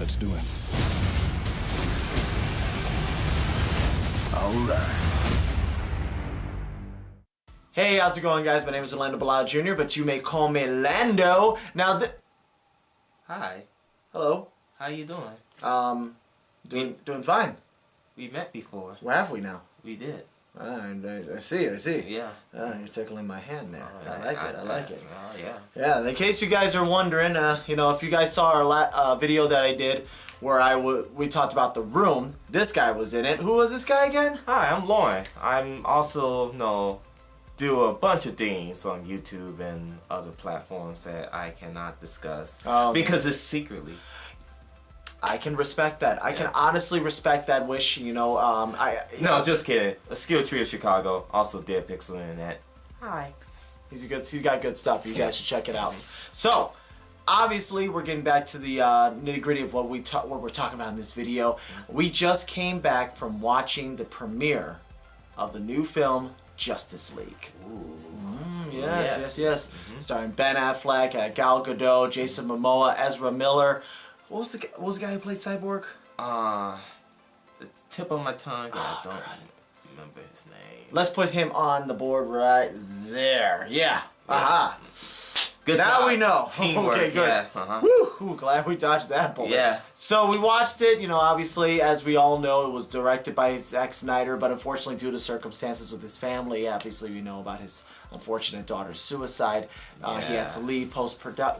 Let's do it. All right. Hey, how's it going, guys? My name is Orlando Bilal Jr., but you may call me Lando. Now, Hi. hello. How you doing? Doing fine. We met before. Where have we now? We did. I see. Yeah. You're tickling my hand there. Oh, I like it. Oh, yeah. Yeah, in case you guys are wondering, you know, if you guys saw our video that I did where we talked about The Room, this guy was in it. Who was this guy again? Hi, I'm Lauren. I'm also, do a bunch of things on YouTube and other platforms that I cannot discuss because it's secretly. I can respect that. I can honestly respect that wish, you know. No, just kidding. A Skill Tree of Chicago, also Dead Pixel Internet. Hi. He's got good stuff. You guys should check it out. So, obviously, we're getting back to the nitty-gritty of what we're talking about in this video. We just came back from watching the premiere of the new film Justice League. Yes. Mm-hmm. Starring Ben Affleck, Gal Gadot, Jason Momoa, Ezra Miller. What was the guy who played Cyborg? The tip of my tongue. I don't remember his name. Let's put him on the board right there. Yeah. Aha. Good now job. We know. Teamwork. Okay, good. Yeah. Woo, glad we dodged that bullet. Yeah. So we watched it, you know, obviously, as we all know, it was directed by Zack Snyder, but unfortunately due to circumstances with his family, obviously we know about his unfortunate daughter's suicide. He had to leave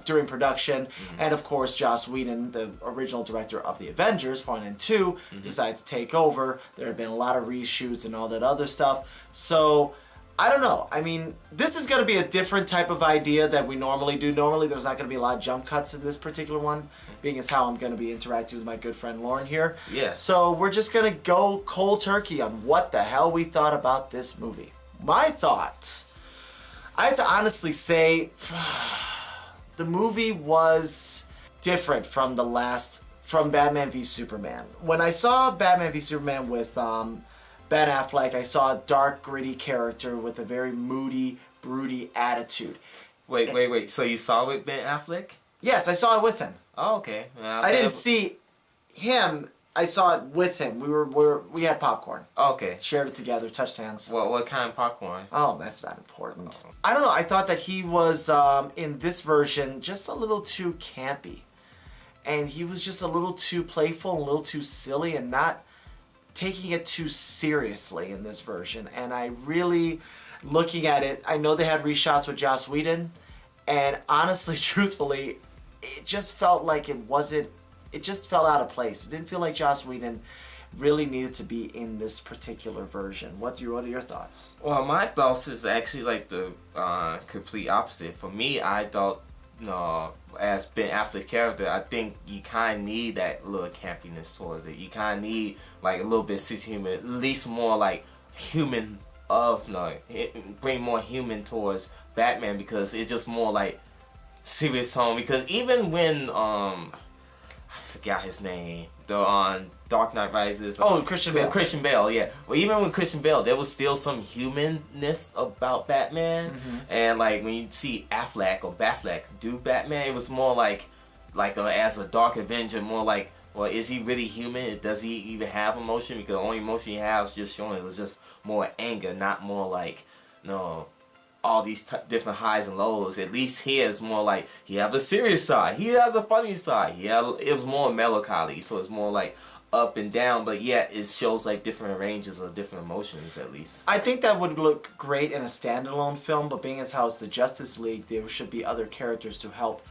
during production. And of course, Joss Whedon, the original director of The Avengers 1 and 2, decided to take over. There have been a lot of reshoots and all that other stuff. So, I don't know. I mean, this is going to be a different type of idea that we normally do. Normally, there's not going to be a lot of jump cuts in this particular one, being as how I'm going to be interacting with my good friend Lauren here. Yeah. So we're just going to go cold turkey on what the hell we thought about this movie. My thoughts, I have to honestly say, the movie was different from Batman v Superman. When I saw Batman v Superman with Ben Affleck, I saw a dark, gritty character with a very moody, broody attitude. Wait. So you saw it with Ben Affleck? Yes, I saw it with him. Oh, okay. I didn't see him. I saw it with him. We had popcorn. Okay. Shared it together, touched hands. What kind of popcorn? Oh, that's not important. I don't know. I thought that he was, in this version, just a little too campy. And he was just a little too playful, a little too silly, and not taking it too seriously in this version. And I really, looking at it, I know they had reshots with Joss Whedon, and honestly, truthfully, it just felt like it just fell out of place. It didn't feel like Joss Whedon really needed to be in this particular version. What are your thoughts? Well, my thoughts is actually like the complete opposite. For me, I thought, as Ben Affleck's character, I think you kind of need that little campiness towards it. You kind of need like a little bit of humor, at least more like human bring more human towards Batman, because it's just more like serious tone. Because even when I forgot his name, the Dark Knight Rises. Christian Bale. Christian Bale, yeah. Well, even with Christian Bale, there was still some humanness about Batman. And like when you see Affleck or Batfleck do Batman, it was more like as a Dark Avenger, more like, well, is he really human? Does he even have emotion? Because the only emotion he has just showing it was just more anger, not more like, all these different highs and lows. At least here it's more like he has a serious side, he has a funny side, it was more melancholy, so it's more like up and down, but yet it shows like different ranges of different emotions at least. I think that would look great in a standalone film, but being as how it's the Justice League, there should be other characters to help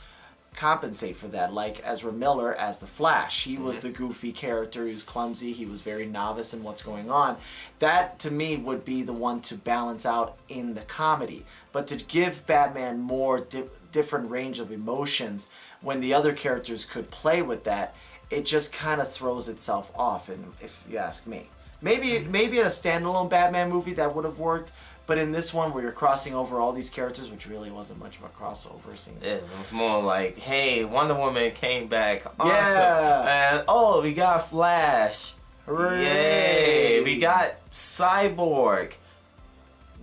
compensate for that, like Ezra Miller as the Flash. He was the goofy character, he was clumsy, he was very novice in what's going on. That to me would be the one to balance out in the comedy, but to give Batman more different range of emotions when the other characters could play with that, it just kind of throws itself off. And if you ask me, maybe in a standalone Batman movie that would have worked. But in this one, where you're crossing over all these characters, which really wasn't much of a crossover scene. It was more like, hey, Wonder Woman came back. Awesome. Yeah. And we got Flash. Hooray. Yay. We got Cyborg.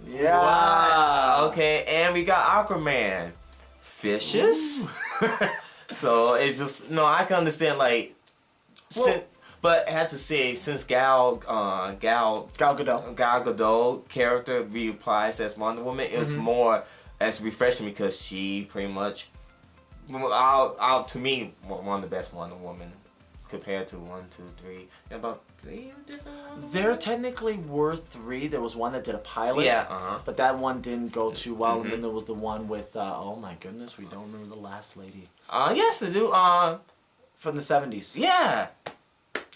Yeah. Wow. Okay, and we got Aquaman. Fishes? So it's just, I can understand, like, But I had to say, since Gal Gadot character reapplies as Wonder Woman, it was more as refreshing because she pretty much, to me, one of the best Wonder Woman compared to 1, 2, 3. About 3 different ones. There technically were 3. There was one that did a pilot. Yeah. But that one didn't go too well, and then there was the one with oh my goodness, we don't remember the last lady. Yes, I do. From the 70s. Yeah.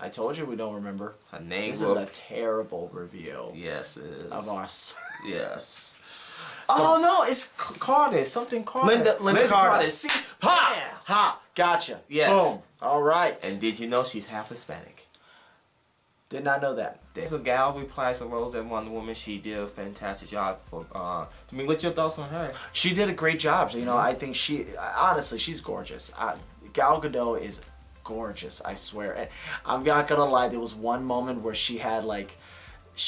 I told you we don't remember. Her name. This is a terrible review. Yes, it is. Of us. Yes. Oh no, it's Carter. Something Carter. Linda Carter. See, Ha! Gotcha. Yes. Boom. All right. And did you know she's half Hispanic? Did not know that. So Gal replies to Rose as Wonder Woman. She did a fantastic job for. I mean, what's your thoughts on her? She did a great job. You know, I think honestly, she's gorgeous. Gal Gadot is gorgeous. I swear. And I'm not gonna lie. There was one moment where she had like.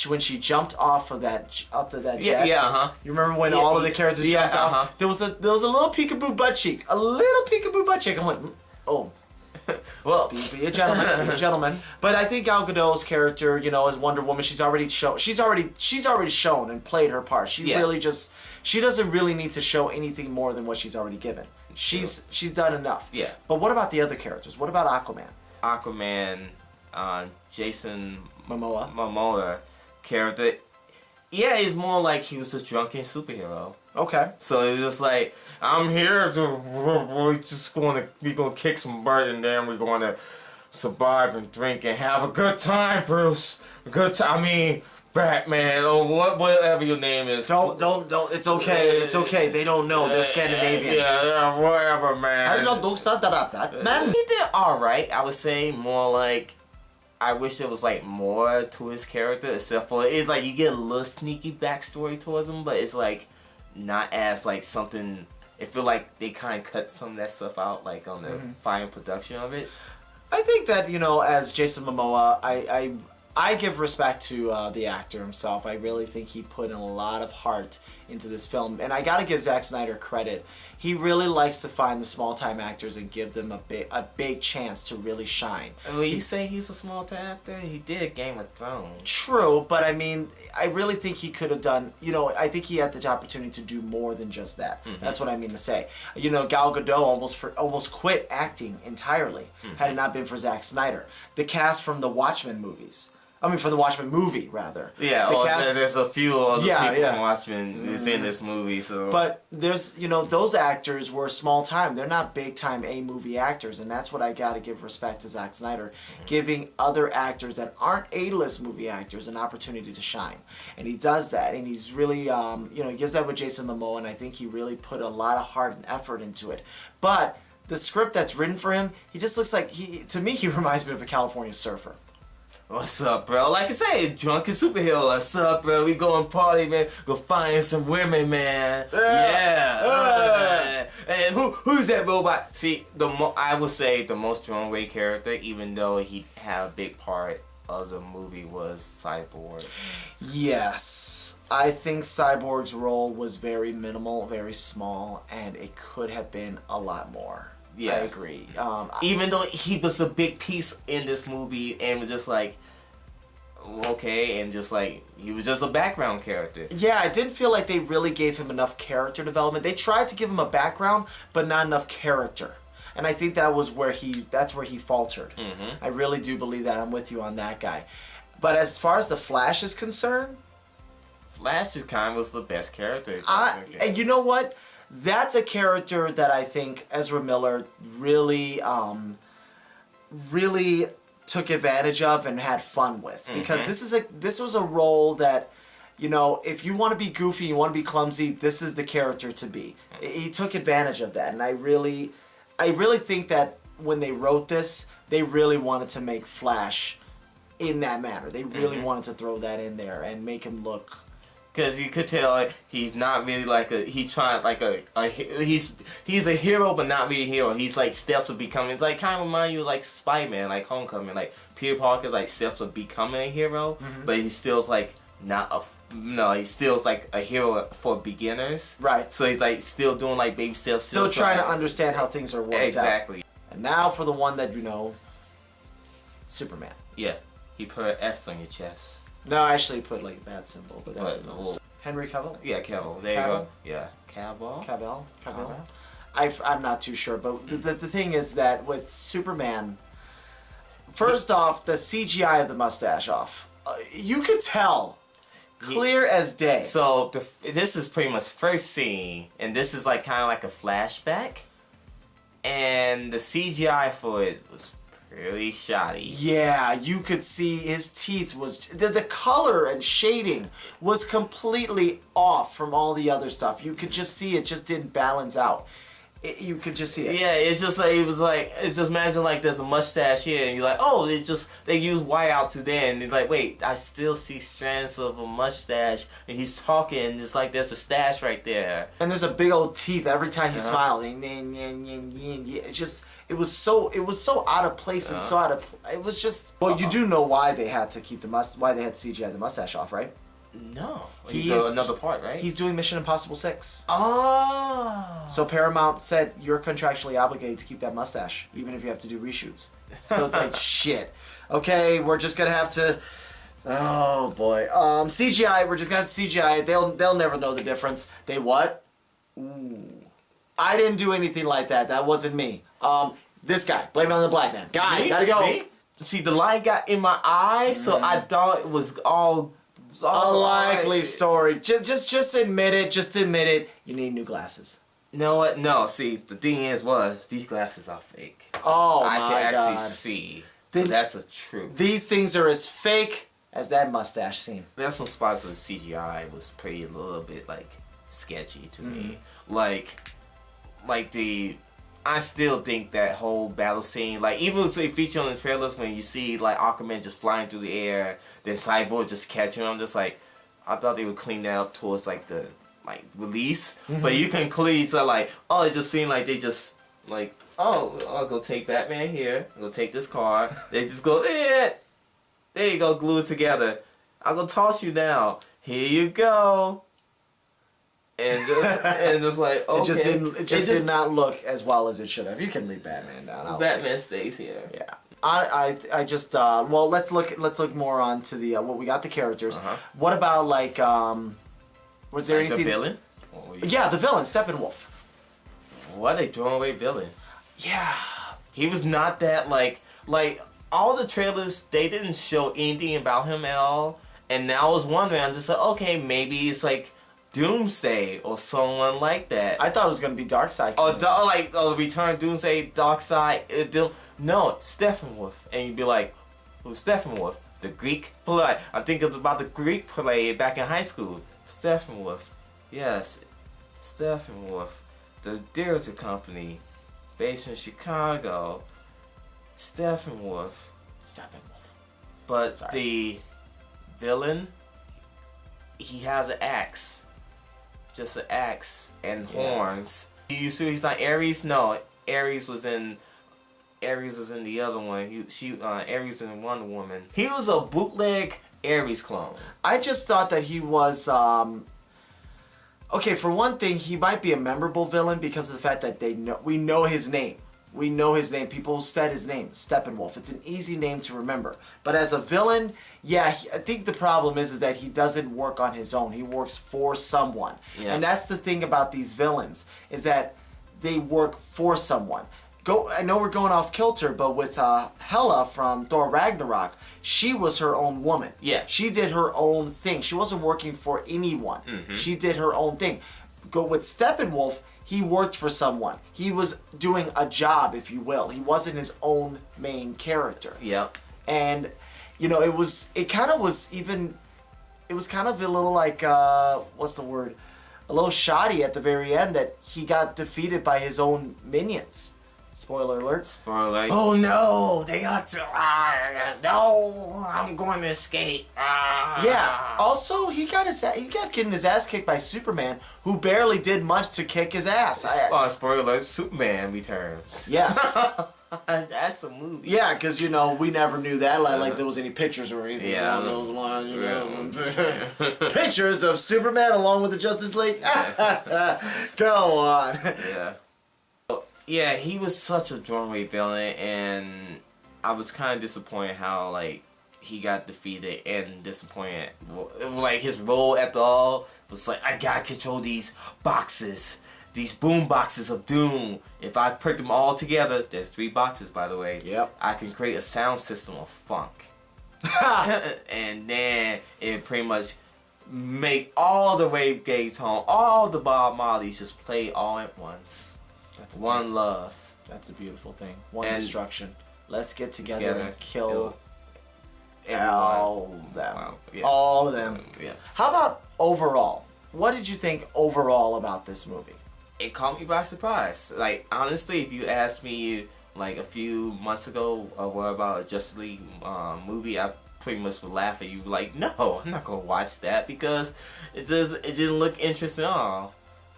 When she jumped off of that jet. You remember when all of the characters jumped off? There was a little peekaboo butt cheek. A little peekaboo butt cheek. I went, oh. Well, be a gentleman, be a gentleman. But I think Gal Gadot's character, you know, as Wonder Woman, she's already shown and played her part. She doesn't really need to show anything more than what she's already given. She's done enough. Yeah. But what about the other characters? What about Aquaman? Jason Momoa character. Yeah, he's more like he was this drunken superhero. Okay. So it was just like, I'm here we're gonna kick some butt and then we're gonna survive and drink and have a good time, Bruce. A good time. I mean, Batman or whatever your name is. Don't. It's okay. It's okay. They don't know. They're Scandinavian. Yeah, whatever, man. I don't know that, man. He did all right. I would say more like. I wish there was like more to his character, except for it's like you get a little sneaky backstory towards him, but it's like not as like something. It feel like they kind of cut some of that stuff out, like on the final production of it. I think that, you know, as Jason Momoa, I give respect to the actor himself. I really think he put in a lot of heart into this film. And I got to give Zack Snyder credit. He really likes to find the small-time actors and give them a big chance to really shine. When you say he's a small-time actor, he did Game of Thrones. True, but I mean, I really think he could have done, you know, I think he had the opportunity to do more than just that. That's what I mean to say. You know, Gal Gadot almost quit acting entirely had it not been for Zack Snyder. The cast from the Watchmen movies. I mean, for the Watchmen movie, rather. Yeah, there's a few other people from Watchmen is in this movie, so. But there's, you know, those actors were small time. They're not big time A-movie actors, and that's what I got to give respect to Zack Snyder, giving other actors that aren't A-list movie actors an opportunity to shine. And he does that, and he's really, you know, he gives that with Jason Momoa, and I think he really put a lot of heart and effort into it. But the script that's written for him, he just looks like, to me, he reminds me of a California surfer. What's up, bro? Like I say, drunken superhero. What's up, bro? We going party, man. Go find some women, man. Yeah. And who's that robot? See, I would say the most strong way character, even though he had a big part of the movie, was Cyborg. Yes. I think Cyborg's role was very minimal, very small, and it could have been a lot more. Yeah, I agree. Even though he was a big piece in this movie and was just like, okay, and just like, he was just a background character. Yeah, I didn't feel like they really gave him enough character development. They tried to give him a background, but not enough character. And I think that's where he faltered. I really do believe that. I'm with you on that guy. But as far as the Flash is concerned, Flash just kind of was the best character. And you know what? That's a character that I think Ezra Miller really took advantage of and had fun with, because this was a role that, you know, if you want to be goofy, you want to be clumsy, this is the character to be. He took advantage of that, and I really think that when they wrote this, they really wanted to make Flash in that manner. They really wanted to throw that in there and make him look. Because you could tell like, he's not really like he's a hero but not really a hero. He's like steps of becoming. It's like kind of remind you of like Spider-Man, like Homecoming, like Peter Parker's like steps of becoming a hero, but he still's like he's still like a hero for beginners. Right. So he's like still doing like baby steps. Still trying to understand how things are worked out. Exactly. And now for the one that, you know, Superman. Yeah, he put an S on your chest. No, I actually put like a bad symbol, but that's But, another well, story. Henry Cavill? Yeah, Cavill. There you Cavill? go. Yeah, Cavill. Cavill? I'm not too sure, but the thing is that with Superman, first off, the CGI of the mustache off. You could tell. Clear as day. So this is pretty much first scene, and this is like kind of like a flashback, and the CGI for it was pretty shoddy. Yeah, you could see his teeth was the color and shading was completely off from all the other stuff. You could just see it just didn't balance out. You could just see it. Yeah, it's just like it's just imagine like there's a mustache here, and you're like, oh, they use white out to then, and it's like, wait, I still see strands of a mustache, and he's talking, and it's like there's a stash right there, and there's a big old teeth every time he's smiling. It's just it was so out of place and so out of it was just. Well, you do know why they had to keep why they had to CGI the mustache off, right? No, He's another part, right? He's doing Mission Impossible 6. Oh. So Paramount said you're contractually obligated to keep that mustache, even if you have to do reshoots. So it's like shit. Okay, we're just gonna have to. Oh boy. CGI. We're just gonna have to CGI. They'll never know the difference. They what? Ooh. I didn't do anything like that. That wasn't me. This guy. Blame it on the black man. Guy. Me? Gotta go. Me? See, the light got in my eye, so I thought it was all. A likely story. Just admit it. Just admit it. You need new glasses. You know what? No. See, the thing was these glasses are fake. Oh I my can god. actually see. So that's the truth. These things are as fake as that mustache scene. There's some spots where the CGI was pretty a little bit like sketchy to me. I still think that whole battle scene, like even if they feature on the trailers when you see like Aquaman just flying through the air, then Cyborg just catching him, just like I thought they would clean that up towards like the release, but you can clearly tell like it just seemed like they just like I'll go take Batman here, I'll go take this car, they just go there you go, glue it together. I'll go toss you down. Here you go. And just like okay. It just did not look as well as it should have. You can leave Batman down. Batman stays here. Yeah. I just well let's look more on to the what we got the characters. What about like was there anything the villain? Yeah, the villain, Steppenwolf. Why are they throwing away villain? Yeah. He was not that like all the trailers, they didn't show anything about him at all. And now I was wondering, I'm just like, okay, maybe it's like Doomsday or someone like that. I thought it was gonna be Darkseid. Return Doomsday, Darkseid. No, Steppenwolf, and you'd be like, who's Steppenwolf? The Greek play. I think it was about the Greek play back in high school. Steppenwolf, yes, Steppenwolf, the theater company, based in Chicago. Steppenwolf. But the villain, he has an axe. Just an axe and horns. You see he's not Ares? No, Ares was in the other one. Ares was in Wonder Woman. He was a bootleg Ares clone. I just thought that he was okay, for one thing, he might be a memorable villain because of the fact that we know his name. We know his name. People said his name, Steppenwolf. It's an easy name to remember. But as a villain, yeah, I think the problem is that he doesn't work on his own. He works for someone. Yeah. And that's the thing about these villains, is that they work for someone. I know we're going off kilter, but with Hela from Thor Ragnarok, she was her own woman. Yeah. She did her own thing. She wasn't working for anyone. She did her own thing. Go with Steppenwolf, he worked for someone. He was doing a job, if you will. He wasn't his own main character. Yeah. And, it was kind of a little like, what's the word? A little shoddy at the very end that he got defeated by his own minions. Spoiler alert. Spoiler. Oh no, they got to. No, I'm going to escape. Yeah. Also, he got getting his ass kicked by Superman, who barely did much to kick his ass. Spoiler alert: Superman returns. Yes. That's a movie. Yeah, because we never knew that. Like there was any pictures or anything along those lines. Pictures of Superman along with the Justice League. Go on. Yeah. Yeah, he was such a throwaway villain, and I was kind of disappointed how like he got defeated and disappointed. Like his role after all was like, I gotta control these boxes, these boom boxes of doom. If I put them all together, there's 3 boxes by the way. Yep. I can create a sound system of funk. And then it pretty much make all the reggaeton, all the Bob Marleys just play all at once. That's one love. That's a beautiful thing. One And destruction. Let's get together and kill everyone. all of them. Wow, yeah. All of them. Yeah. How about overall? What did you think overall about this movie? It caught me by surprise. Like honestly, if you asked me like a few months ago what about a Justice League movie, I pretty much would laugh at you like, no, I'm not gonna watch that because it didn't look interesting at all.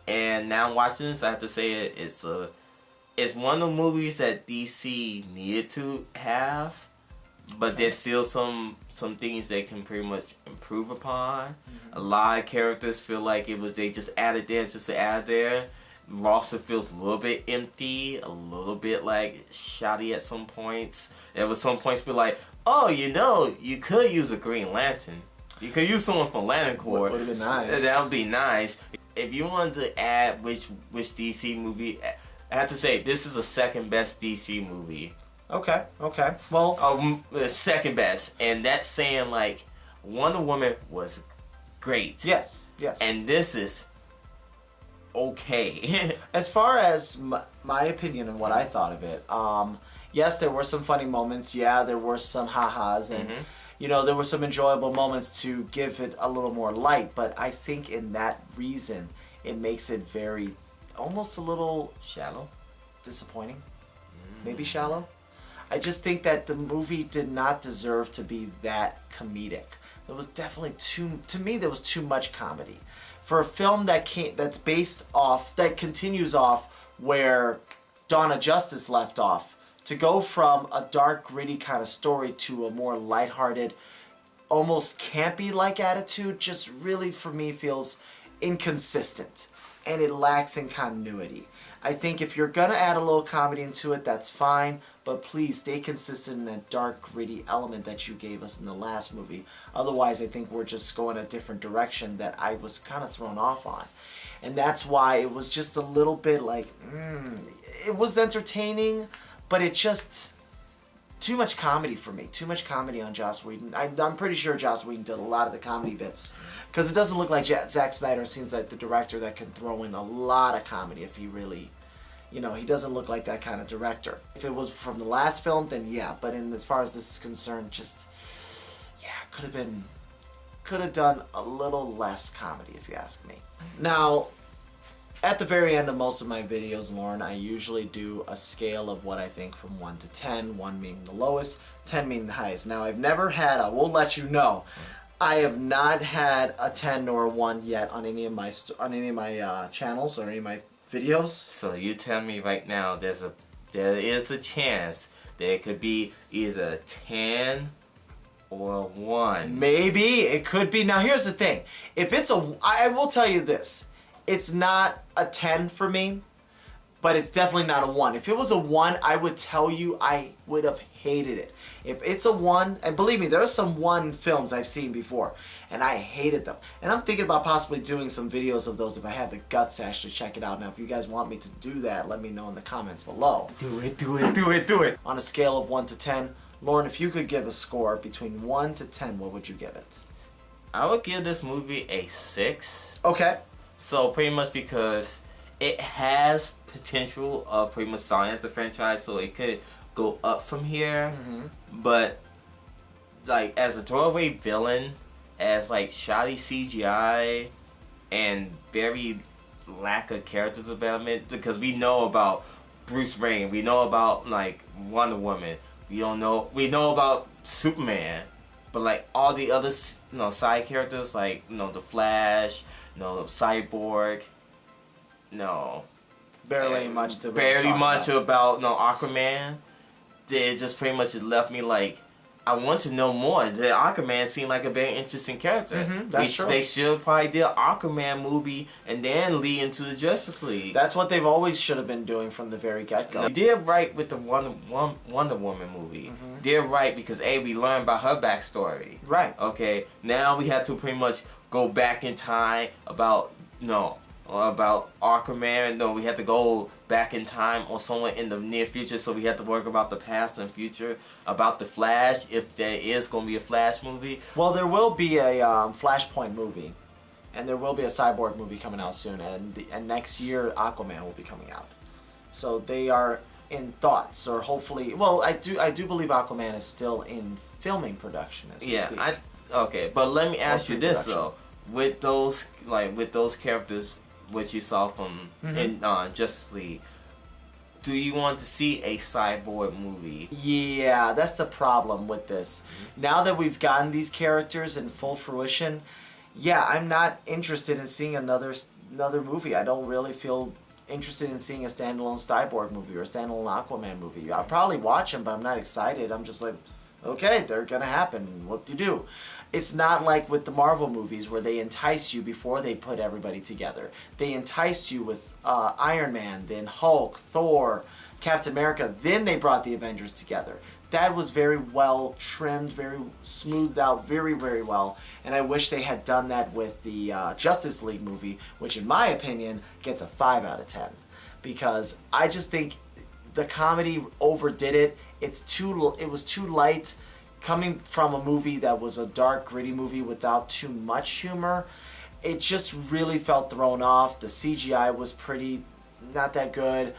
And now watching this, I have to say it's one of the movies that DC needed to have, but there's still some things they can pretty much improve upon. A lot of characters feel like they just added there just to add there. Roster feels a little bit empty, a little bit like shoddy at some points. There was some points where like, oh, you could use a Green Lantern. You could use someone from Lantern Corps. Would have been nice. That would be nice. If you wanted to add which DC movie, I have to say this is the second best DC movie. Okay. Well, The second best, and that's saying like Wonder Woman was great. yes. And this is okay. As far as my opinion and what I thought of it, yes, there were some funny moments. Yeah, there were some ha-has, and there were some enjoyable moments to give it a little more light. But I think in that reason, it makes it very, almost a little Shallow. disappointing. Maybe shallow. I just think that the movie did not deserve to be that comedic. There was definitely there was too much comedy. For a film that continues off where Dawn of Justice left off, to go from a dark, gritty kind of story to a more lighthearted, almost campy-like attitude, just really, for me, feels inconsistent. And it lacks in continuity. I think if you're going to add a little comedy into it, that's fine, but please stay consistent in that dark, gritty element that you gave us in the last movie. Otherwise, I think we're just going a different direction that I was kind of thrown off on. And that's why it was just a little bit like, it was entertaining, but it just, too much comedy for me. Too much comedy on Joss Whedon. I'm pretty sure Joss Whedon did a lot of the comedy bits. Because it doesn't look like Zack Snyder seems like the director that can throw in a lot of comedy if he really, he doesn't look like that kind of director. If it was from the last film, then yeah. But as far as this is concerned, could have done a little less comedy if you ask me. Now, at the very end of most of my videos, Lauren, I usually do a scale of what I think from 1 to 10, 1 being the lowest, 10 being the highest. Now, I've never had, I will let you know, I have not had a 10 nor a 1 yet on any of my channels or any of my videos. So you tell me right now, there is a chance that it could be either a 10 or a 1. Maybe it could be. Now, here's the thing: if it's I will tell you this. It's not a 10 for me, but it's definitely not a 1. If it was a 1, I would tell you I would have hated it. If it's a 1, and believe me, there are some 1 films I've seen before, and I hated them. And I'm thinking about possibly doing some videos of those if I have the guts to actually check it out. Now, if you guys want me to do that, let me know in the comments below. Do it. On a scale of 1 to 10, Lauren, if you could give a score between 1 to 10, what would you give it? I would give this movie a 6. Okay. So pretty much because it has potential of pretty much starting as a franchise, so it could go up from here. But like as a throwaway villain, as like shoddy CGI and very lack of character development, because we know about Bruce Wayne, we know about like Wonder Woman, we know about Superman, but like all the other side characters like the Flash, Cyborg, barely much to about Aquaman. They just pretty much just left me like, I want to know more. The Aquaman seemed like a very interesting character. That's true. They should probably do an Aquaman movie and then lead into the Justice League. That's what they've always should have been doing from the very get-go. They did right with the Wonder Woman movie. Did right because we learned about her backstory. Right. Okay. Now we have to pretty much go back in time about Aquaman. No, we have to go back in time or somewhere in the near future. So we have to work about the past and future, about the Flash, if there is going to be a Flash movie. Well, there will be a Flashpoint movie, and there will be a Cyborg movie coming out soon, and next year Aquaman will be coming out. So they are in thoughts, or hopefully. Well, I do believe Aquaman is still in filming production as we speak. Okay, but let me ask you this pre-production. though, with those characters, which you saw from in Justice League, do you want to see a Cyborg movie? Yeah, that's the problem with this. Now that we've gotten these characters in full fruition, yeah, I'm not interested in seeing another movie. I don't really feel interested in seeing a standalone Cyborg movie or a standalone Aquaman movie. I'll probably watch them, but I'm not excited. I'm just like, okay, they're gonna happen. What do you do? It's not like with the Marvel movies where they entice you before they put everybody together. They enticed you with Iron Man, then Hulk, Thor, Captain America, then they brought the Avengers together. That was very well trimmed, very smoothed out, very, very well. And I wish they had done that with the Justice League movie, which in my opinion gets a 5 out of 10. Because I just think the comedy overdid it. It was too light. Coming from a movie that was a dark, gritty movie without too much humor, it just really felt thrown off. The CGI was not that good.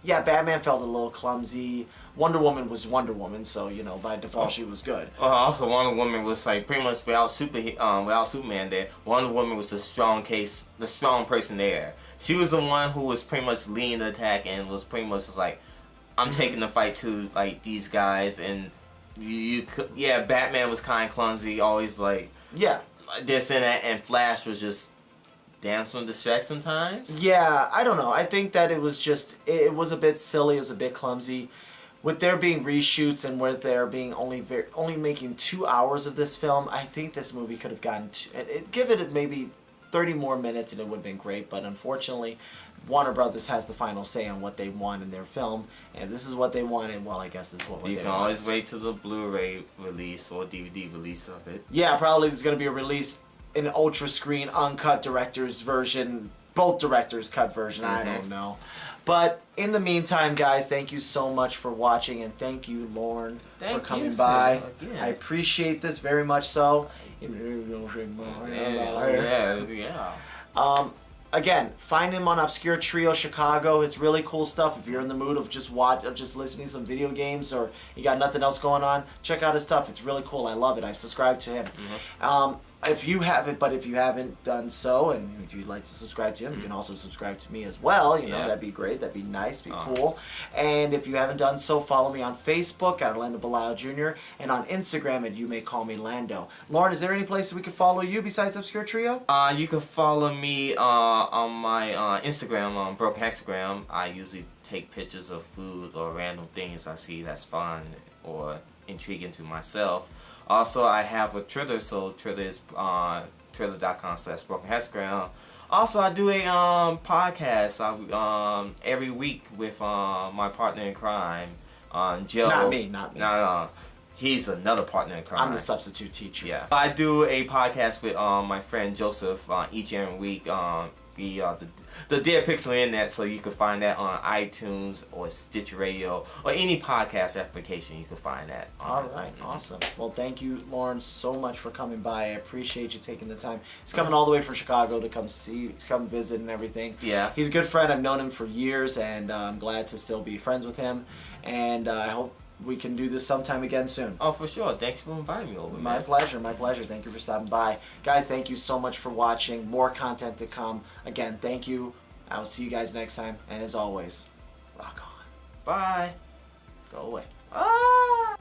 Yeah, Batman felt a little clumsy. Wonder Woman was Wonder Woman, so by default she was good. Also, Wonder Woman was like pretty much without Superman there. Wonder Woman was the strong person there. She was the one who was pretty much leading the attack and was pretty much just like, I'm taking the fight to like these guys, and Batman was kind of clumsy, always like this and that, and Flash was just dancing distract sometimes. Yeah, I don't know. I think that it was a bit silly. It was a bit clumsy. With there being reshoots and with there being only making 2 hours of this film, I think this movie could have gotten give it maybe 30 more minutes and it would have been great. But unfortunately, Warner Brothers has the final say on what they want in their film, and if this is what they wanted, well, I guess this is what they want. You can always wait till the Blu-ray release or DVD release of it. Yeah, probably there's going to be a release, an ultra screen, uncut director's version, both director's cut version, I don't know. But in the meantime, guys, thank you so much for watching, and thank you, Lauren, for coming by. I appreciate this very much so. Again, find him on Obscure Trio Chicago. It's really cool stuff. If you're in the mood of just listening to some video games, or you got nothing else going on, check out his stuff. It's really cool. I love it. I subscribe to him. If you haven't done so, and if you'd like to subscribe to him, you can also subscribe to me as well. That'd be great. That'd be nice. Be cool. And if you haven't done so, follow me on Facebook at Orlando Bilal Jr. and on Instagram at You May Call Me Lando. Lauren, is there any place we can follow you besides Obscure Trio? You can follow me on my Instagram on BrokenHexagram. I usually take pictures of food or random things I see that's fun or intriguing to myself. Also, I have a Twitter, so Twitter is twitter.com/BrokenHexagram. Also, I do a podcast every week with my partner in crime, Joe. Not me. No. He's another partner in crime. I'm the substitute teacher. Yeah. I do a podcast with my friend Joseph each and every week. The Dear Pixel Internet, so you can find that on iTunes or Stitcher Radio or any podcast application. You can find that. All right, awesome. Well, thank you, Lauren, so much for coming by. I appreciate you taking the time. He's coming all the way from Chicago to come visit and everything. Yeah. He's a good friend. I've known him for years, and I'm glad to still be friends with him. And I hope we can do this sometime again soon. Oh, for sure. Thanks for inviting me over, My pleasure. Thank you for stopping by. Guys, thank you so much for watching. More content to come. Again, thank you. I will see you guys next time. And as always, rock on. Bye. Go away. Ah!